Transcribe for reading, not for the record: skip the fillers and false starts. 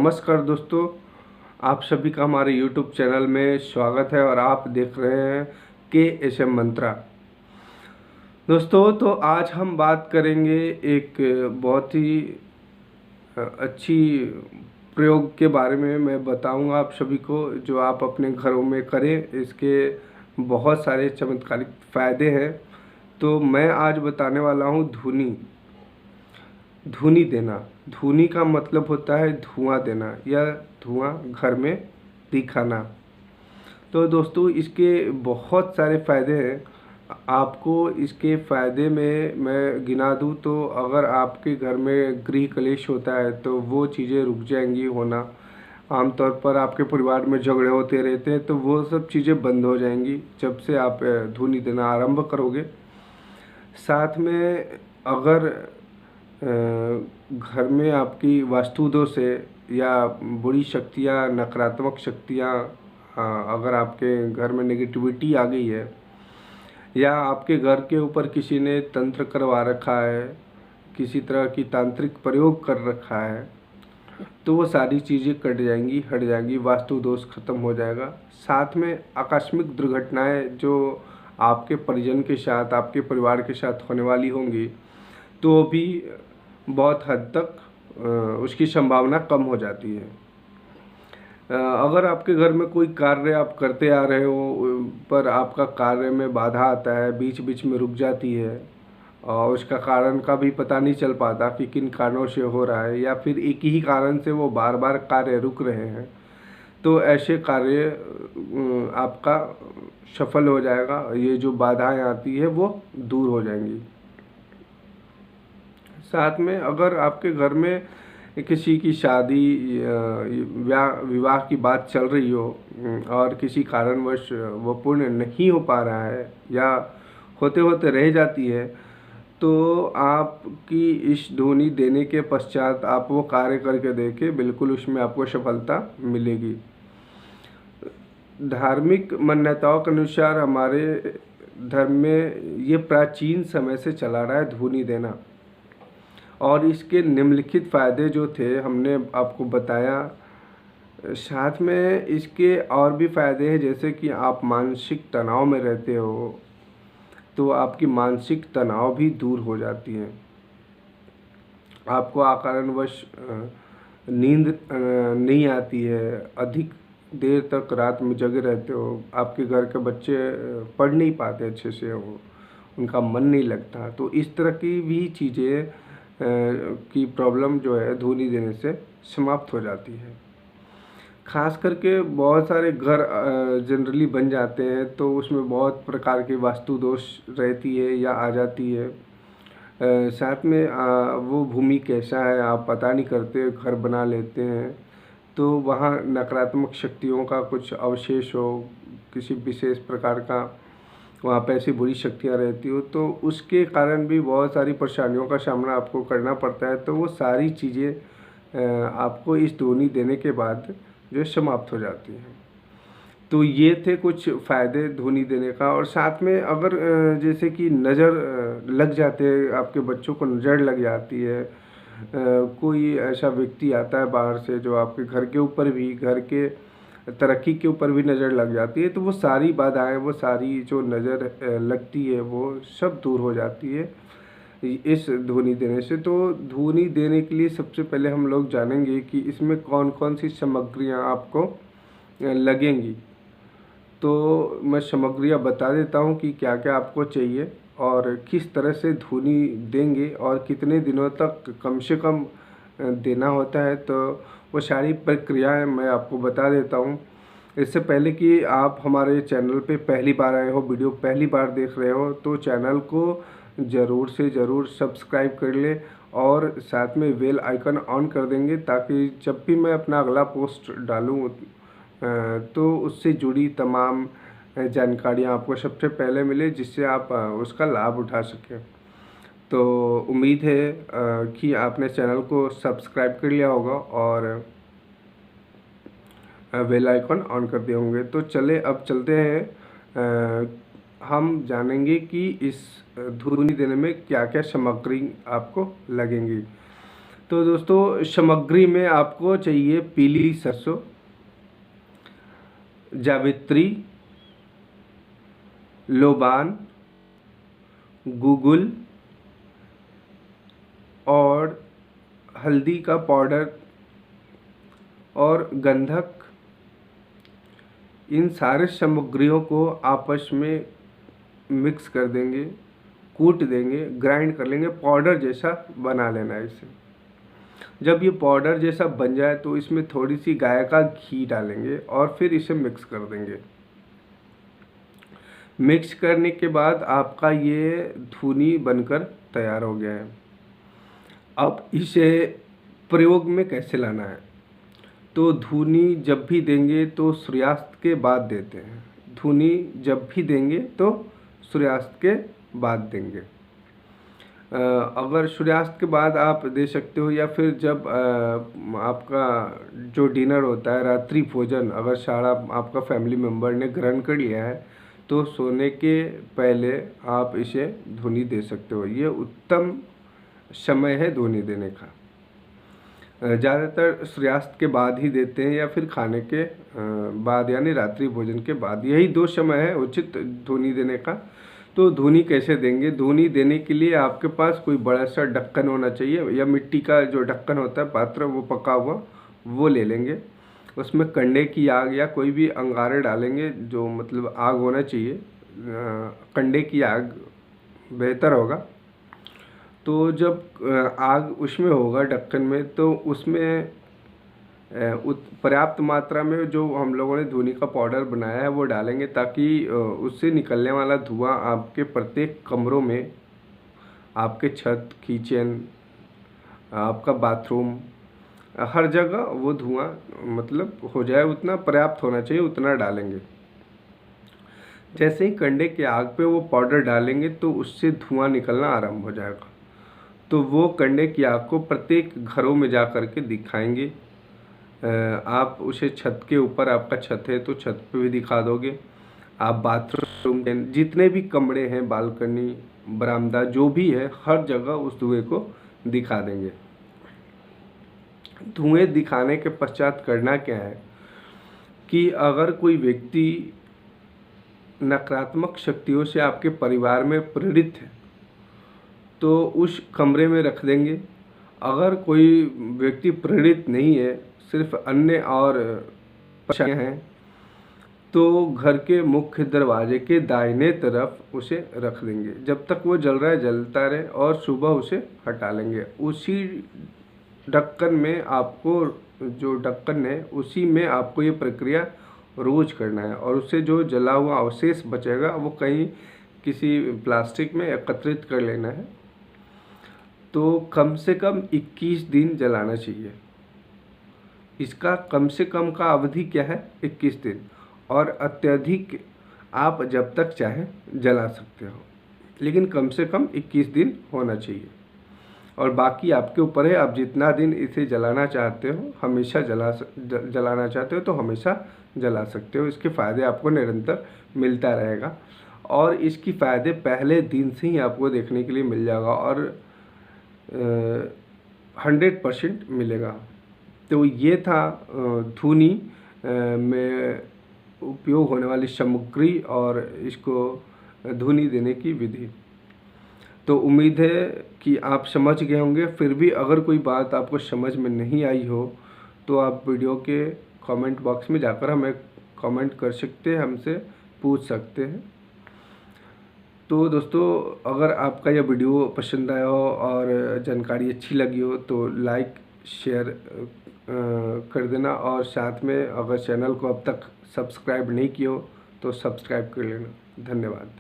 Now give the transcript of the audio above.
नमस्कार दोस्तों, आप सभी का हमारे YouTube चैनल में स्वागत है और आप देख रहे हैं KSM मंत्रा। दोस्तों, तो आज हम बात करेंगे एक बहुत ही अच्छी प्रयोग के बारे में। मैं बताऊंगा आप सभी को, जो आप अपने घरों में करें। इसके बहुत सारे चमत्कारिक फ़ायदे हैं। तो मैं आज बताने वाला हूं धुनी। धुनी देना। धुनी का मतलब होता है धुआं देना या धुआं घर में दिखाना। तो दोस्तों, इसके बहुत सारे फ़ायदे हैं। आपको इसके फ़ायदे में मैं गिना दूं तो अगर आपके घर में गृह कलेश होता है तो वो चीज़ें रुक जाएंगी होना। आमतौर पर आपके परिवार में झगड़े होते रहते हैं तो वो सब चीज़ें बंद हो जाएंगी जब से आप धुनी देना आरंभ करोगे। साथ में अगर घर में आपकी वास्तु दोष है या बुरी शक्तियाँ, नकारात्मक शक्तियाँ, अगर आपके घर में नेगेटिविटी आ गई है या आपके घर के ऊपर किसी ने तंत्र करवा रखा है, किसी तरह की तांत्रिक प्रयोग कर रखा है, तो वो सारी चीज़ें कट जाएंगी, हट जाएंगी, वास्तु दोष खत्म हो जाएगा। साथ में आकस्मिक दुर्घटनाएं जो आपके परिजन के साथ, आपके परिवार के साथ होने वाली होंगी, तो भी बहुत हद तक उसकी संभावना कम हो जाती है। अगर आपके घर में कोई कार्य आप करते आ रहे हो पर आपका कार्य में बाधा आता है, बीच बीच में रुक जाती है और उसका कारण का भी पता नहीं चल पाता कि किन कारणों से हो रहा है, या फिर एक ही कारण से वो बार बार कार्य रुक रहे हैं, तो ऐसे कार्य आपका सफल हो जाएगा। ये जो बाधाएं आती है वो दूर हो जाएंगी। साथ में अगर आपके घर में किसी की शादी विवाह की बात चल रही हो और किसी कारणवश वो पूर्ण नहीं हो पा रहा है या होते होते रह जाती है, तो आपकी इस धुनी देने के पश्चात आप वो कार्य करके देखें, बिल्कुल उसमें आपको सफलता मिलेगी। धार्मिक मान्यताओं के अनुसार हमारे धर्म में ये प्राचीन समय से चला रहा है धुनी देना, और इसके निम्नलिखित फ़ायदे जो थे हमने आपको बताया। साथ में इसके और भी फ़ायदे हैं, जैसे कि आप मानसिक तनाव में रहते हो तो आपकी मानसिक तनाव भी दूर हो जाती है। आपको अकारणवश नींद नहीं आती है, अधिक देर तक रात में जगे रहते हो, आपके घर के बच्चे पढ़ नहीं पाते अच्छे से, उनका मन नहीं लगता, तो इस तरह की भी चीज़ें की प्रॉब्लम जो है धुनी देने से समाप्त हो जाती है। खास करके बहुत सारे घर जनरली बन जाते हैं तो उसमें बहुत प्रकार की वास्तु दोष रहती है या आ जाती है। साथ में वो भूमि कैसा है आप पता नहीं करते, घर बना लेते हैं तो वहाँ नकारात्मक शक्तियों का कुछ अवशेष हो, किसी विशेष प्रकार का वहाँ पे ऐसी बुरी शक्तियाँ रहती हो, तो उसके कारण भी बहुत सारी परेशानियों का सामना आपको करना पड़ता है। तो वो सारी चीज़ें आपको इस धुनी देने के बाद जो समाप्त हो जाती हैं। तो ये थे कुछ फ़ायदे धुनी देने का। और साथ में अगर जैसे कि नज़र लग जाते हैं, आपके बच्चों को नज़र लग जाती है, कोई ऐसा व्यक्ति आता है बाहर से जो आपके घर के ऊपर भी, घर के तरक्की के ऊपर भी नज़र लग जाती है, तो वो सारी बाधाएं, वो सारी जो नज़र लगती है वो सब दूर हो जाती है इस धुनी देने से। तो धुनी देने के लिए सबसे पहले हम लोग जानेंगे कि इसमें कौन कौन सी सामग्रियां आपको लगेंगी। तो मैं सामग्रियां बता देता हूं कि क्या क्या आपको चाहिए और किस तरह से धुनी देंगे और कितने दिनों तक कम से कम देना होता है। तो वो सारी प्रक्रियाएं मैं आपको बता देता हूं। इससे पहले कि आप हमारे चैनल पे पहली बार आए हो, वीडियो पहली बार देख रहे हो, तो चैनल को ज़रूर से ज़रूर सब्सक्राइब कर ले और साथ में बेल आइकन ऑन कर देंगे, ताकि जब भी मैं अपना अगला पोस्ट डालूँ तो उससे जुड़ी तमाम जानकारियाँ आपको सबसे पहले मिले, जिससे आप उसका लाभ उठा सकें। तो उम्मीद है कि आपने चैनल को सब्सक्राइब कर लिया होगा और बेल आइकन ऑन कर दिए होंगे। तो चले अब चलते हैं, हम जानेंगे कि इस धुनी देने में क्या क्या सामग्री आपको लगेंगी। तो दोस्तों सामग्री में आपको चाहिए पीली सरसों, जावित्री, लोबान, गूगल और हल्दी का पाउडर और गंधक। इन सारे सामग्रियों को आपस में मिक्स कर देंगे, कूट देंगे, ग्राइंड कर लेंगे, पाउडर जैसा बना लेना है इसे। जब ये पाउडर जैसा बन जाए तो इसमें थोड़ी सी गाय का घी डालेंगे और फिर इसे मिक्स कर देंगे। मिक्स करने के बाद आपका ये धुनी बनकर तैयार हो गया है। अब इसे प्रयोग में कैसे लाना है, तो धुनी जब भी देंगे तो सूर्यास्त के बाद देते हैं। धुनी जब भी देंगे तो सूर्यास्त के बाद देंगे। अगर सूर्यास्त के बाद आप दे सकते हो, या फिर जब आपका जो डिनर होता है, रात्रि भोजन, अगर सारा आपका फैमिली मेम्बर ने ग्रहण कर लिया है तो सोने के पहले आप इसे धुनी दे सकते हो। ये उत्तम समय है धुनी देने का। ज़्यादातर सूर्यास्त के बाद ही देते हैं या फिर खाने के बाद, यानी रात्रि भोजन के बाद। यही 2 समय है उचित धुनी देने का। तो धुनी कैसे देंगे? धुनी देने के लिए आपके पास कोई बड़ा सा ढक्कन होना चाहिए, या मिट्टी का जो ढक्कन होता है पात्र, वो पका हुआ, वो ले लेंगे। उसमें कंडे की आग या कोई भी अंगारे डालेंगे, जो मतलब आग होना चाहिए। कंडे की आग बेहतर होगा। तो जब आग उसमें होगा ढक्कन में, तो उसमें पर्याप्त मात्रा में जो हम लोगों ने धुनी का पाउडर बनाया है वो डालेंगे, ताकि उससे निकलने वाला धुआं आपके प्रत्येक कमरों में, आपके छत, किचन, आपका बाथरूम, हर जगह वो धुआं मतलब हो जाए। उतना पर्याप्त होना चाहिए, उतना डालेंगे। जैसे ही कंडे के आग पे वो पाउडर डालेंगे तो उससे धुआं निकलना आरंभ हो जाएगा। तो वो कंडे की आग को प्रत्येक घरों में जा कर के दिखाएंगे। आप उसे छत के ऊपर, आपका छत है तो छत पे भी दिखा दोगे। आप बाथरूम के जितने भी कमरे हैं, बालकनी, बरामदा, जो भी है, हर जगह उस धुएं को दिखा देंगे। धुएं दिखाने के पश्चात करना क्या है कि अगर कोई व्यक्ति नकारात्मक शक्तियों से आपके परिवार में प्रेरित है तो उस कमरे में रख देंगे। अगर कोई व्यक्ति प्रेरित नहीं है, सिर्फ अन्य और परेशानियां हैं, तो घर के मुख्य दरवाजे के दाहिने तरफ उसे रख देंगे। जब तक वो जल रहा है जलता रहे, और सुबह उसे हटा लेंगे। उसी ढक्कन में आपको, जो ढक्कन है उसी में आपको ये प्रक्रिया रोज करना है। और उससे जो जला हुआ अवशेष बचेगा वो कहीं किसी प्लास्टिक में एकत्रित कर लेना है। तो कम से कम 21 दिन जलाना चाहिए। इसका कम से कम का अवधि क्या है? 21 दिन। और अत्यधिक आप जब तक चाहें जला सकते हो, लेकिन कम से कम 21 दिन होना चाहिए। और बाकी आपके ऊपर है, आप जितना दिन इसे जलाना चाहते हो, हमेशा जलाना चाहते हो तो हमेशा जला सकते हो। इसके फ़ायदे आपको निरंतर मिलता रहेगा, और इसकी फ़ायदे पहले दिन से ही आपको देखने के लिए मिल जाएगा, और 100% मिलेगा। तो ये था धुनी में उपयोग होने वाली सामग्री और इसको धुनी देने की विधि। तो उम्मीद है कि आप समझ गए होंगे। फिर भी अगर कोई बात आपको समझ में नहीं आई हो तो आप वीडियो के कमेंट बॉक्स में जाकर हमें कमेंट कर सकते हैं, हमसे पूछ सकते हैं। तो दोस्तों, अगर आपका यह वीडियो पसंद आया हो और जानकारी अच्छी लगी हो तो लाइक शेयर कर देना, और साथ में अगर चैनल को अब तक सब्सक्राइब नहीं किया हो तो सब्सक्राइब कर लेना। धन्यवाद।